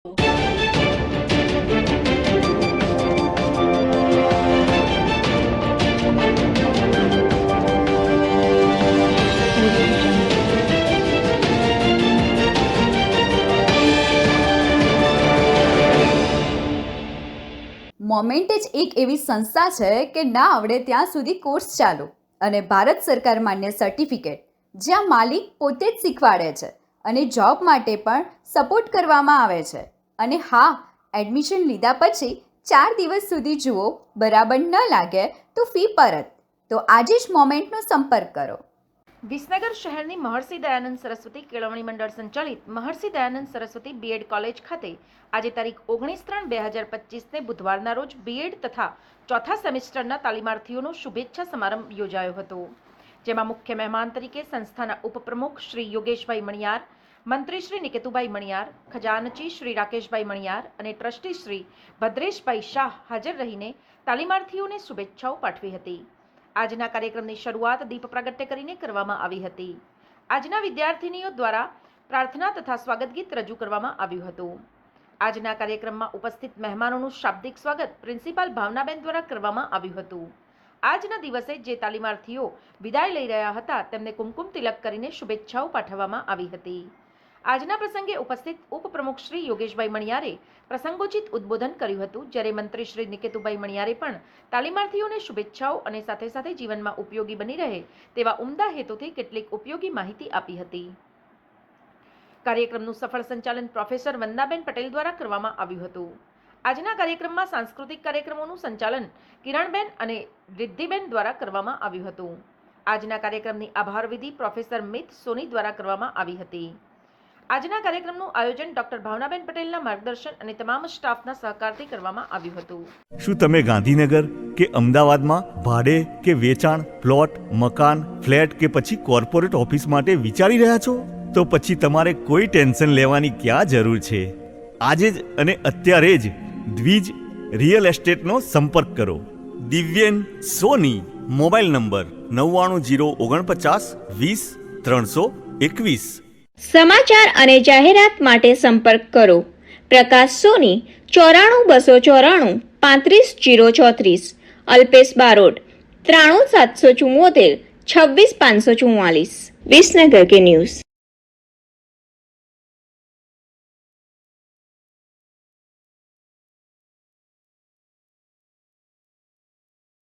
Moment જ એક એવી સંસ્થા છે કે ના આવડે ત્યાં સુધી કોર્સ ચાલુ અને ભારત સરકાર માન્ય સર્ટિફિકેટ, જ્યાં માલિક પોતે જ શીખવાડે છે અને જોબ માટે પણ સપોર્ટ કરવામાં આવે છે. અને હા, એડમિશન લીધા પછી 4 દિવસ સુધી જુઓ, બરાબર ન લાગે તો ફી પરત. તો આજે જ મોમેન્ટનો સંપર્ક કરો. વિસનગર શહેરની મહર્ષિ દયાનંદ સરસ્વતી કેળવણી મંડળ સંચાલિત મહર્ષિ દયાનંદ સરસ્વતી બીએડ કોલેજ ખાતે આજે તારીખ 19/3/2025ને બુધવારના રોજ બીએડ તથા ચોથા સેમિસ્ટરના તાલીમાર્થીઓનો શુભેચ્છા સમારંભ યોજાયો હતો, જેમાં મુખ્ય મહેમાન તરીકે સંસ્થાના ઉપપ્રમુખ શ્રી યોગેશભાઈ મણિયાર, મંત્રી શ્રી નિકેતુભાઈ મણિયાર, ખજાનચી શ્રી રાકેશભાઈ મણિયાર અને ટ્રસ્ટી શ્રી ભદ્રેશભાઈ શાહ હાજર રહીને તાલીમાર્થીઓને શુભેચ્છાઓ પાઠવી હતી. આજના કાર્યક્રમની શરૂઆત દીપ પ્રાગટ્ય કરીને કરવામાં આવી હતી. આજના વિદ્યાર્થીનીઓ દ્વારા પ્રાર્થના તથા સ્વાગત ગીત રજૂ કરવામાં આવ્યું હતું. આજના કાર્યક્રમમાં ઉપસ્થિત મહેમાનોનું શાબ્દિક સ્વાગત પ્રિન્સિપાલ ભાવનાબેન દ્વારા કરવામાં આવ્યું હતું. આજના દિવસે જે તાલીમાર્થીઓ વિદાય લઈ રહ્યા હતા તેમને કુમકુમ તિલક કરીને શુભેચ્છાઓ પાઠવવામાં આવી હતી. આજના પ્રસંગે ઉપસ્થિત ઉપપ્રમુખ શ્રી યોગેશભાઈ મણિયારે પ્રસંગોચિત ઉદ્બોધન કર્યું હતું, જ્યારે મંત્રી શ્રી નિકેતુભાઈ મણિયારે પણ તાલીમાર્થીઓને શુભેચ્છાઓ અને સાથે સાથે જીવનમાં ઉપયોગી બની રહે તેવા ઉમદા હેતુથી કેટલીક ઉપયોગી માહિતી આપી હતી. કાર્યક્રમનું સફળ સંચાલન પ્રોફેસર વંદાબેન પટેલ દ્વારા કરવામાં આવ્યું હતું. આજના કાર્યક્રમમાં સાંસ્કૃતિક કાર્યક્રમોનું સંચાલન કિરણબેન અને રિદ્ધિબેન દ્વારા કરવામાં આવ્યું હતું. આજના કાર્યક્રમની આભાર વિધિ પ્રોફેસર મિત સોની દ્વારા કરવામાં આવી હતી. આજના કાર્યક્રમનું આયોજન ડોક્ટર ભાવનાબેન પટેલના માર્ગદર્શન અને તમામ સ્ટાફના સહકારથી કરવામાં આવ્યું હતું. શું તમે ગાંધીનગર કે અમદાવાદમાં ભાડે કે વેચાણ, પ્લોટ, મકાન, ફ્લેટ કે પછી કોર્પોરેટ ઓફિસ માટે વિચારી રહ્યા છો? તો પછી તમારે કોઈ ટેન્શન લેવાની ક્યાં જરૂર છે. આજે જ અને અત્યારે જ દ્વિજ રિયલ એસ્ટેટનો સંપર્ક કરો. દિવ્યેન સોની, મોબાઈલ નંબર 990949 20 321. સમાચાર અને જાહેરાત માટે સંપર્ક કરો પ્રકાશ સોની 94 294 35034, અલ્પેશ બારોટ 93 774 26 544. વિસનગર કે ન્યૂઝ.